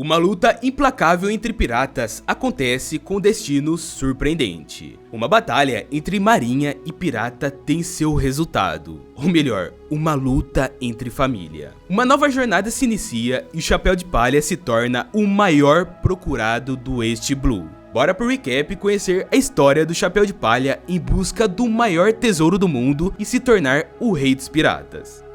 Uma luta implacável entre piratas acontece com destino surpreendente. Uma batalha entre marinha e pirata tem seu resultado. Ou melhor, uma luta entre família. Uma nova jornada se inicia e o Chapéu de Palha se torna o maior procurado do East Blue. Bora pro recap conhecer a história do Chapéu de Palha em busca do maior tesouro do mundo e se tornar o rei dos piratas.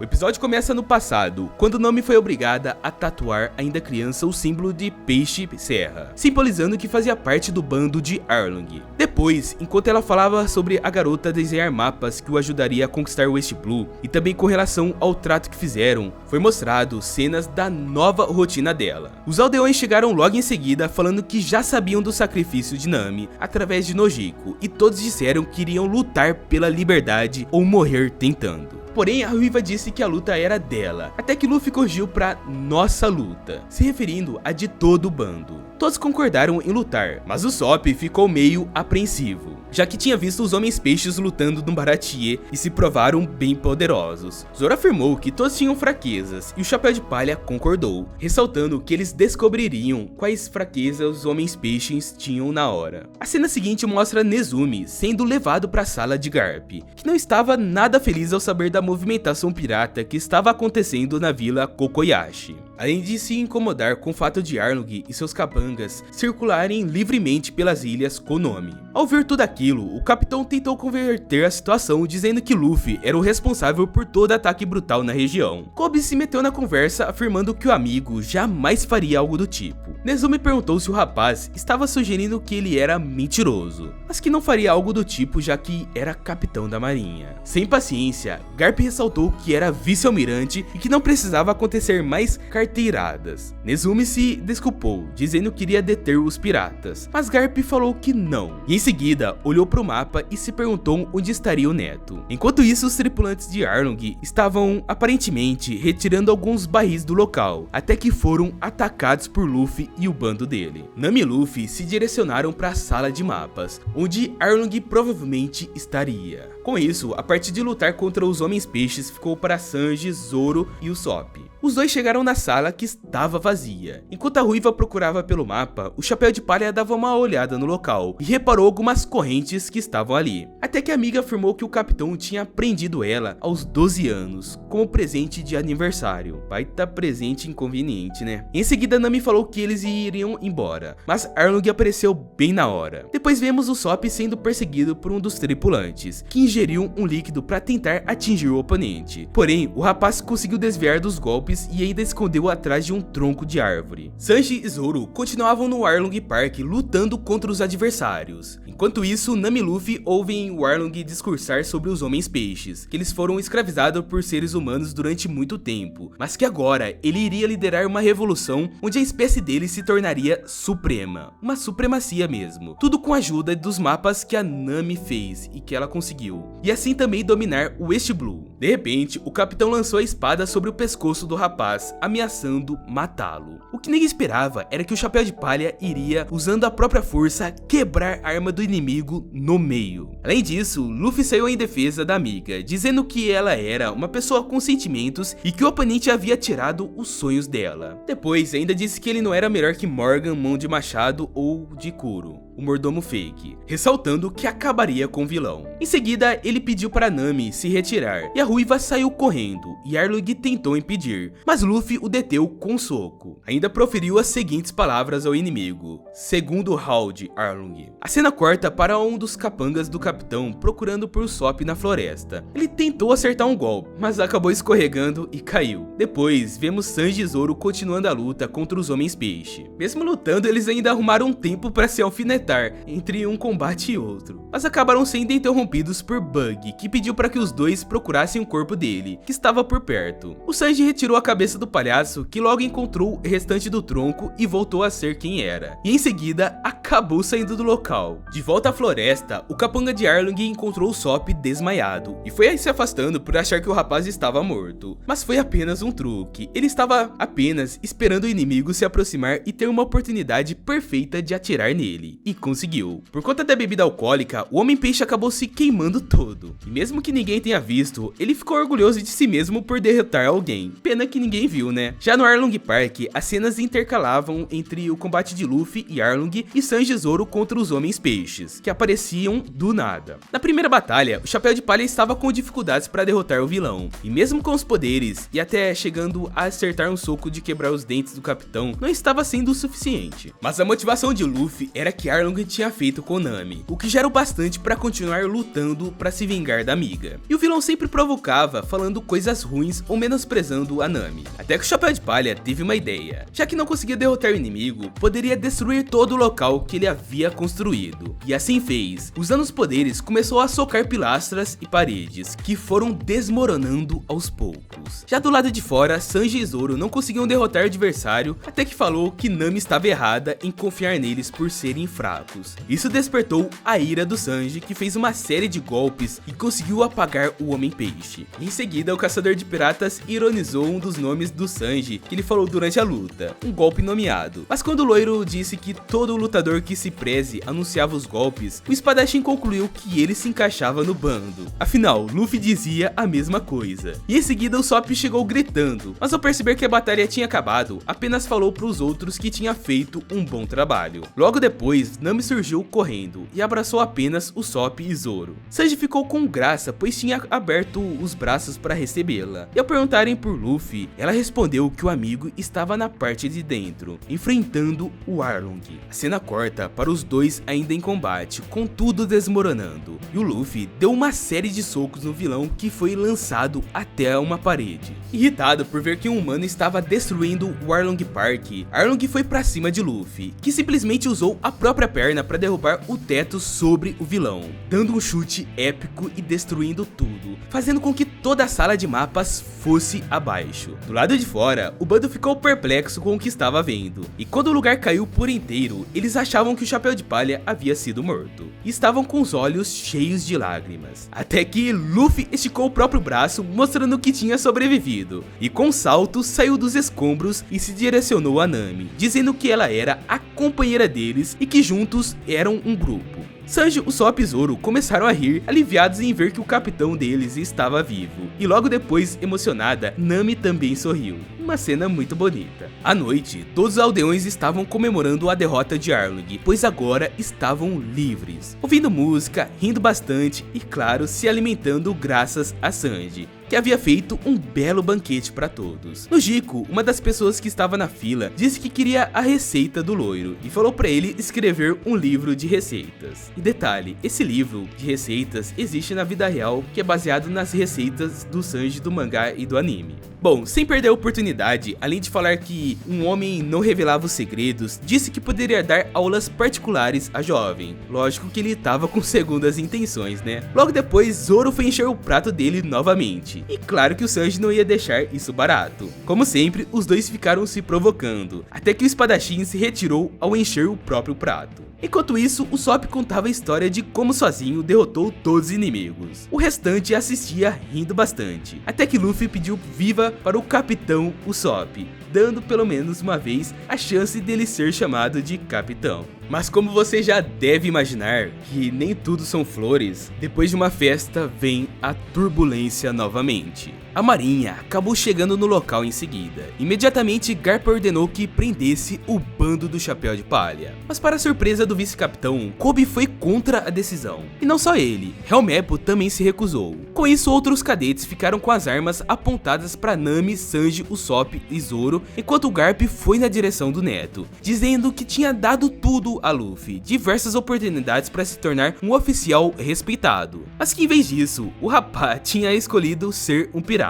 O episódio começa no passado, quando Nami foi obrigada a tatuar ainda criança o símbolo de peixe-serra, simbolizando que fazia parte do bando de Arlong. Depois, enquanto ela falava sobre a garota desenhar mapas que o ajudaria a conquistar o East Blue, e também com relação ao trato que fizeram, foi mostrado cenas da nova rotina dela. Os aldeões chegaram logo em seguida falando que já sabiam do sacrifício de Nami através de Nojiko, e todos disseram que iriam lutar pela liberdade ou morrer tentando. Porém, a Ruiva disse que a luta era dela, até que Luffy corrigiu pra nossa luta, se referindo a de todo o bando. Todos concordaram em lutar, mas o Sop ficou meio apreensivo, já que tinha visto os homens peixes lutando no Baratie e se provaram bem poderosos. Zoro afirmou que todos tinham fraquezas e o Chapéu de Palha concordou, ressaltando que eles descobririam quais fraquezas os homens peixes tinham na hora. A cena seguinte mostra Nezumi sendo levado para a sala de Garp, que não estava nada feliz ao saber da movimentação pirata que estava acontecendo na vila Kokoyashi, além de se incomodar com o fato de Arlong e seus capangas circularem livremente pelas ilhas Konomi. Ao ver tudo aquilo, o capitão tentou converter a situação dizendo que Luffy era o responsável por todo ataque brutal na região. Kobe se meteu na conversa afirmando que o amigo jamais faria algo do tipo. Nezumi perguntou se o rapaz estava sugerindo que ele era mentiroso, mas que não faria algo do tipo já que era capitão da marinha. Sem paciência, Garp ressaltou que era vice-almirante e que não precisava acontecer mais carteiradas. Nezumi se desculpou, dizendo que iria deter os piratas, mas Garp falou que não. E em seguida, olhou para o mapa e se perguntou onde estaria o neto. Enquanto isso, os tripulantes de Arlong estavam aparentemente retirando alguns barris do local, até que foram atacados por Luffy e o bando dele. Nami e Luffy se direcionaram para a sala de mapas, onde Arlong provavelmente estaria. Com isso, a parte de lutar contra os homens peixes ficou para Sanji, Zoro e o Sop. Os dois chegaram na sala que estava vazia. Enquanto a Ruiva procurava pelo mapa, o Chapéu de Palha dava uma olhada no local e reparou algumas correntes que estavam ali. Até que a amiga afirmou que o capitão tinha prendido ela aos 12 anos, como presente de aniversário. Baita presente inconveniente, né? Em seguida, Nami falou que eles iriam embora, mas Arlong apareceu bem na hora. Depois vemos o Sop sendo perseguido por um dos tripulantes, que ingeriu um líquido para tentar atingir o oponente. Porém, o rapaz conseguiu desviar dos golpes e ainda escondeu atrás de um tronco de árvore. Sanji e Zoro continuavam no Arlong Park lutando contra os adversários. Enquanto isso, Nami e Luffy ouvem o Arlong discursar sobre os homens peixes, que eles foram escravizados por seres humanos durante muito tempo, mas que agora ele iria liderar uma revolução onde a espécie dele se tornaria suprema, uma supremacia mesmo, tudo com a ajuda dos mapas que a Nami fez e que ela conseguiu, e assim também dominar o East Blue. De repente, o capitão lançou a espada sobre o pescoço do rapaz, ameaçando matá-lo. O que ninguém esperava era que o Chapéu de Palha iria, usando a própria força, quebrar a arma do inimigo no meio. Além disso, Luffy saiu em defesa da amiga, dizendo que ela era uma pessoa com sentimentos e que o oponente havia tirado os sonhos dela. Depois, ainda disse que ele não era melhor que Morgan, mão de machado ou de Kuro, o mordomo fake, ressaltando que acabaria com o vilão. Em seguida, ele pediu para Nami se retirar, e a Ruiva saiu correndo, e Arlong tentou impedir, mas Luffy o deteu com um soco. Ainda proferiu as seguintes palavras ao inimigo: segundo round, Arlong. A cena corta para um dos capangas do capitão procurando por Sop na floresta. Ele tentou acertar um golpe, mas acabou escorregando e caiu. Depois, vemos Sanji e Zoro continuando a luta contra os homens peixe. Mesmo lutando, eles ainda arrumaram um tempo para se alfinetar entre um combate e outro, mas acabaram sendo interrompidos por Bug, que pediu para que os dois procurassem o corpo dele, que estava por perto. O Sanji retirou a cabeça do palhaço, que logo encontrou o restante do tronco e voltou a ser quem era. E em seguida, acabou acabou saindo do local. De volta à floresta, o capanga de Arlong encontrou o Sop desmaiado e foi aí se afastando por achar que o rapaz estava morto. Mas foi apenas um truque, ele estava apenas esperando o inimigo se aproximar e ter uma oportunidade perfeita de atirar nele, e conseguiu. Por conta da bebida alcoólica, o Homem-Peixe acabou se queimando todo, e mesmo que ninguém tenha visto, ele ficou orgulhoso de si mesmo por derrotar alguém. Pena que ninguém viu, né? Já no Arlong Park, as cenas intercalavam entre o combate de Luffy e Arlong e Sanji e Zoro contra os Homens-Peixes, que apareciam do nada. Na primeira batalha, o Chapéu de Palha estava com dificuldades para derrotar o vilão, e mesmo com os poderes, e até chegando a acertar um soco de quebrar os dentes do capitão, não estava sendo o suficiente. Mas a motivação de Luffy era que Arlong tinha feito com Nami, o que já era o bastante para continuar lutando para se vingar da amiga. E o vilão sempre provocava, falando coisas ruins ou menosprezando a Nami. Até que o Chapéu de Palha teve uma ideia. Já que não conseguia derrotar o inimigo, poderia destruir todo o local que ele havia construído. E assim fez. Usando os poderes, começou a socar pilastras e paredes, que foram desmoronando aos poucos. Já do lado de fora, Sanji e Zoro não conseguiam derrotar o adversário, até que falou que Nami estava errada em confiar neles por serem fracos. Isso despertou a ira do Sanji, que fez uma série de golpes e conseguiu apagar o Homem-Peixe. Em seguida, o caçador de piratas ironizou um dos nomes do Sanji que ele falou durante a luta, um golpe nomeado. Mas quando o loiro disse que todo lutador que se preze anunciava os golpes, o espadachim concluiu que ele se encaixava no bando. Afinal, Luffy dizia a mesma coisa. E em seguida o Sop chegou gritando, mas ao perceber que a batalha tinha acabado, apenas falou para os outros que tinha feito um bom trabalho. Logo depois, Nami surgiu correndo e abraçou apenas o Sop e Zoro. Sanji ficou com graça, pois tinha aberto os braços para recebê-la. E ao perguntarem por Luffy, ela respondeu que o amigo estava na parte de dentro, enfrentando o Arlong. A cena corta para os dois ainda em combate, com tudo desmoronando. E o Luffy deu uma série de socos no vilão que foi lançado até uma parede. Irritado por ver que um humano estava destruindo o Arlong Park, Arlong foi pra cima de Luffy, que simplesmente usou a própria perna para derrubar o teto sobre o vilão, dando um chute épico e destruindo tudo, fazendo com que toda a sala de mapas fosse abaixo. Do lado de fora, o bando ficou perplexo com o que estava vendo, e quando o lugar caiu por inteiro, eles achavam que o Chapéu de Palha havia sido morto, e estavam com os olhos cheios de lágrimas, até que Luffy esticou o próprio braço, mostrando que tinha sobrevivido, e com um salto saiu dos escombros e se direcionou a Nami, dizendo que ela era a companheira deles e que juntos eram um grupo. Sanji, Usopp e Zoro começaram a rir, aliviados em ver que o capitão deles estava vivo. E logo depois, emocionada, Nami também sorriu. Uma cena muito bonita. À noite, todos os aldeões estavam comemorando a derrota de Arlong, pois agora estavam livres, ouvindo música, rindo bastante e, claro, se alimentando graças a Sanji, que havia feito um belo banquete para todos. No Jico, uma das pessoas que estava na fila disse que queria a receita do loiro e falou para ele escrever um livro de receitas. E detalhe, esse livro de receitas existe na vida real, que é baseado nas receitas do Sanji do mangá e do anime. Bom, sem perder a oportunidade, além de falar que um homem não revelava os segredos, disse que poderia dar aulas particulares à jovem. Lógico que ele estava com segundas intenções, né? Logo depois, Zoro foi encher o prato dele novamente. E claro que o Sanji não ia deixar isso barato. Como sempre, os dois ficaram se provocando, até que o espadachim se retirou ao encher o próprio prato. Enquanto isso, o Sop contava a história de como sozinho derrotou todos os inimigos. O restante assistia rindo bastante, até que Luffy pediu viva para o capitão Usopp, dando pelo menos uma vez a chance dele ser chamado de capitão. Mas como você já deve imaginar que nem tudo são flores, depois de uma festa vem a turbulência novamente. A marinha acabou chegando no local em seguida. Imediatamente, Garp ordenou que prendesse o bando do Chapéu de Palha. Mas para a surpresa do vice-capitão, Kobe foi contra a decisão. E não só ele, Helmeppo também se recusou. Com isso, outros cadetes ficaram com as armas apontadas para Nami, Sanji, Usopp e Zoro, enquanto Garp foi na direção do Neto, dizendo que tinha dado tudo a Luffy, diversas oportunidades para se tornar um oficial respeitado, mas que em vez disso, o rapaz tinha escolhido ser um pirata.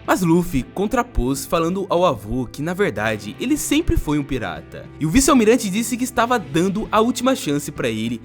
Mas Luffy contrapôs, falando ao avô que na verdade ele sempre foi um pirata, e o vice-almirante disse que estava dando a última chance para ele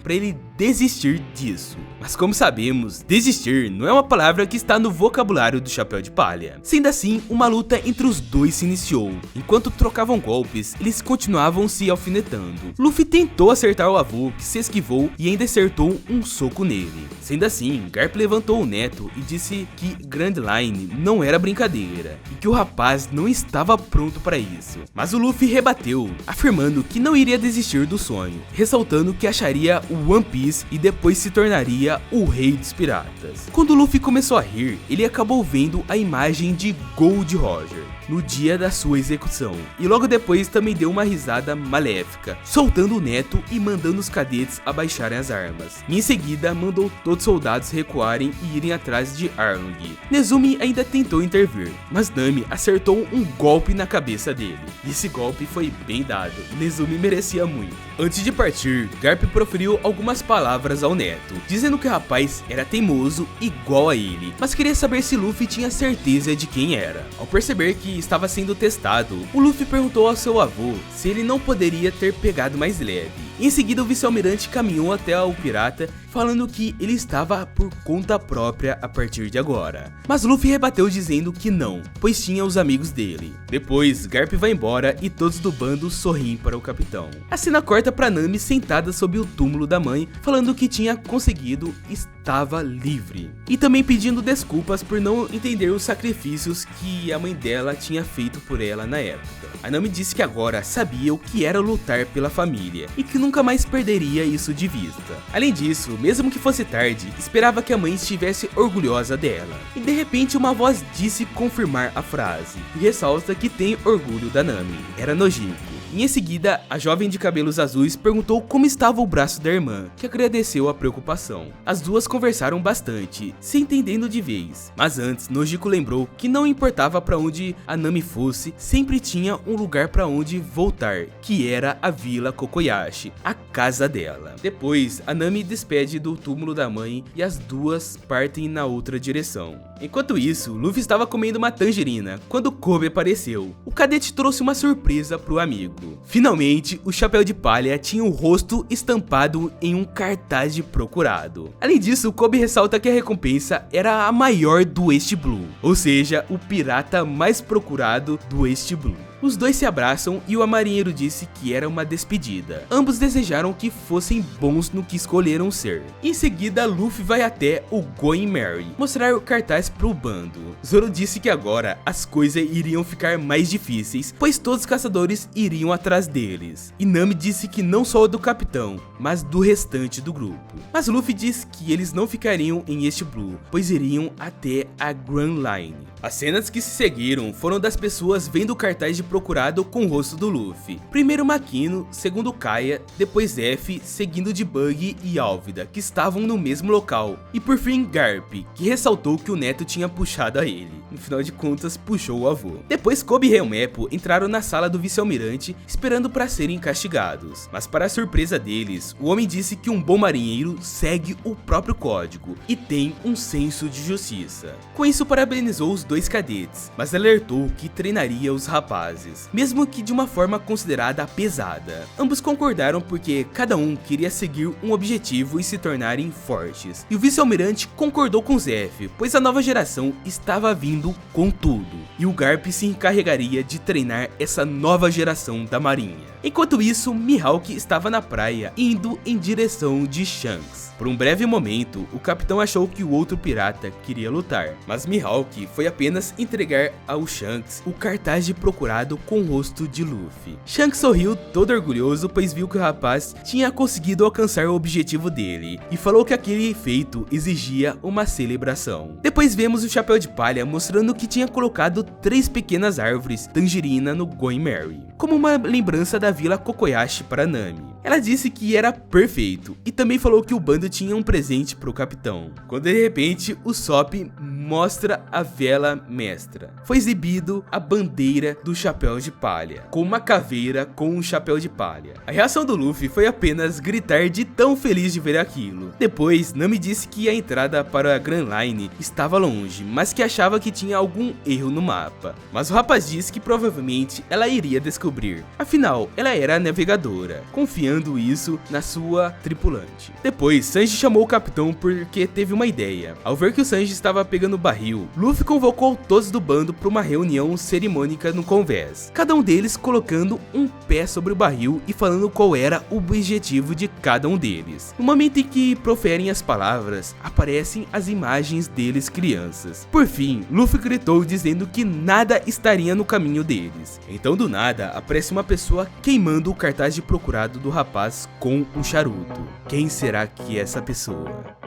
desistir disso. Mas como sabemos, desistir não é uma palavra que está no vocabulário do Chapéu de Palha. Sendo assim, uma luta entre os dois se iniciou. Enquanto trocavam golpes, eles continuavam se alfinetando. Luffy tentou acertar o avô, que se esquivou e ainda acertou um soco nele. Sendo assim, Garp levantou o neto e disse que Grand Line não era brincadeira e que o rapaz não estava pronto para isso. Mas o Luffy rebateu, afirmando que não iria desistir do sonho, ressaltando que acharia o One Piece e depois se tornaria o rei dos piratas. Quando o Luffy começou a rir, ele acabou vendo a imagem de Gold Roger no dia da sua execução, e logo depois também deu uma risada maléfica, soltando o neto e mandando os cadetes abaixarem as armas. E em seguida mandou todos os soldados recuarem e irem atrás de Arlong. Nezumi ainda tentou intervir, mas Nami acertou um golpe na cabeça dele. E esse golpe foi bem dado, Nezumi merecia muito. Antes de partir, Garp proferiu algumas palavras ao neto, dizendo que o rapaz era teimoso igual a ele, mas queria saber se Luffy tinha certeza de quem era. Ao perceber que estava sendo testado, o Luffy perguntou ao seu avô se ele não poderia ter pegado mais leve. Em seguida, o vice-almirante caminhou até o pirata, falando que ele estava por conta própria a partir de agora. Mas Luffy rebateu dizendo que não, pois tinha os amigos dele. Depois, Garp vai embora e todos do bando sorriem para o capitão. A cena corta para Nami sentada sob o túmulo da mãe, falando que tinha conseguido, estava livre. E também pedindo desculpas por não entender os sacrifícios que a mãe dela tinha feito por ela na época. A Nami disse que agora sabia o que era lutar pela família e que nunca mais perderia isso de vista. Além disso, mesmo que fosse tarde, esperava que a mãe estivesse orgulhosa dela. E de repente uma voz disse confirmar a frase, e ressalta que tem orgulho da Nami. Era Nojiko. E em seguida, a jovem de cabelos azuis perguntou como estava o braço da irmã, que agradeceu a preocupação. As duas conversaram bastante, se entendendo de vez. Mas antes, Nojiko lembrou que não importava para onde a Nami fosse, sempre tinha um lugar para onde voltar, que era a Vila Kokoyashi, a casa dela. Depois, a Nami despede do túmulo da mãe e as duas partem na outra direção. Enquanto isso, Luffy estava comendo uma tangerina quando Kobe apareceu. O cadete trouxe uma surpresa pro amigo. Finalmente, o Chapéu de Palha tinha o rosto estampado em um cartaz de procurado. Além disso, Kobe ressalta que a recompensa era a maior do East Blue, ou seja, o pirata mais procurado do East Blue. Os dois se abraçam e o marinheiro disse que era uma despedida. Ambos desejaram que fossem bons no que escolheram ser. Em seguida, Luffy vai até o Going Merry mostrar o cartaz pro bando. Zoro disse que agora as coisas iriam ficar mais difíceis, pois todos os caçadores iriam atrás deles. E Nami disse que não só do capitão, mas do restante do grupo. Mas Luffy disse que eles não ficariam em East Blue, pois iriam até a Grand Line. As cenas que se seguiram foram das pessoas vendo o cartaz de procurado com o rosto do Luffy. Primeiro Makino, segundo Kaya, depois F, seguindo de Buggy e Álvida, que estavam no mesmo local. E por fim Garp, que ressaltou que o neto tinha puxado a ele. No final de contas, puxou o avô. Depois Kobe e Helmeppo entraram na sala do vice-almirante, esperando para serem castigados. Mas para a surpresa deles, o homem disse que um bom marinheiro segue o próprio código e tem um senso de justiça. Com isso, parabenizou os dois cadetes, mas alertou que treinaria os rapazes, mesmo que de uma forma considerada pesada. Ambos concordaram porque cada um queria seguir um objetivo e se tornarem fortes. E o vice-almirante concordou com Zef, pois a nova geração estava vindo com tudo, e o Garp se encarregaria de treinar essa nova geração da marinha. Enquanto isso, Mihawk estava na praia, indo em direção de Shanks. Por um breve momento, o capitão achou que o outro pirata queria lutar, mas Mihawk foi apenas entregar ao Shanks o cartaz de procurado com o rosto de Luffy. Shanks sorriu todo orgulhoso, pois viu que o rapaz tinha conseguido alcançar o objetivo dele, e falou que aquele feito exigia uma celebração. Depois vemos o Chapéu de Palha mostrando que tinha colocado 3 pequenas árvores tangerina no Going Merry, como uma lembrança da Vila Kokoyashi para Nami. Ela disse que era perfeito, e também falou que o bando tinha um presente pro capitão, quando de repente o Sop mostra a vela mestra. Foi exibido a bandeira do Chapéu chapéu de palha, com uma caveira com um chapéu de palha. A reação do Luffy foi apenas gritar de tão feliz de ver aquilo. Depois, Nami disse que a entrada para a Grand Line estava longe, mas que achava que tinha algum erro no mapa. Mas o rapaz disse que provavelmente ela iria descobrir. Afinal, ela era a navegadora, confiando isso na sua tripulante. Depois, Sanji chamou o capitão porque teve uma ideia. Ao ver que o Sanji estava pegando o barril, Luffy convocou todos do bando para uma reunião cerimônica no convés, cada um deles colocando um pé sobre o barril e falando qual era o objetivo de cada um deles. No momento em que proferem as palavras, aparecem as imagens deles crianças. Por fim, Luffy gritou dizendo que nada estaria no caminho deles. Então do nada, aparece uma pessoa queimando o cartaz de procurado do rapaz com um charuto. Quem será que é essa pessoa?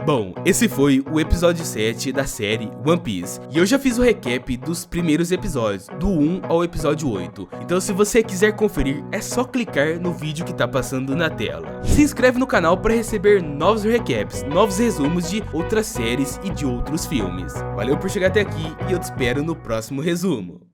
Bom, esse foi o episódio 7 da série One Piece, e eu já fiz o recap dos primeiros episódios, do 1 ao episódio 8, então se você quiser conferir, é só clicar no vídeo que tá passando na tela. Se inscreve no canal para receber novos recaps, novos resumos de outras séries e de outros filmes. Valeu por chegar até aqui e eu te espero no próximo resumo.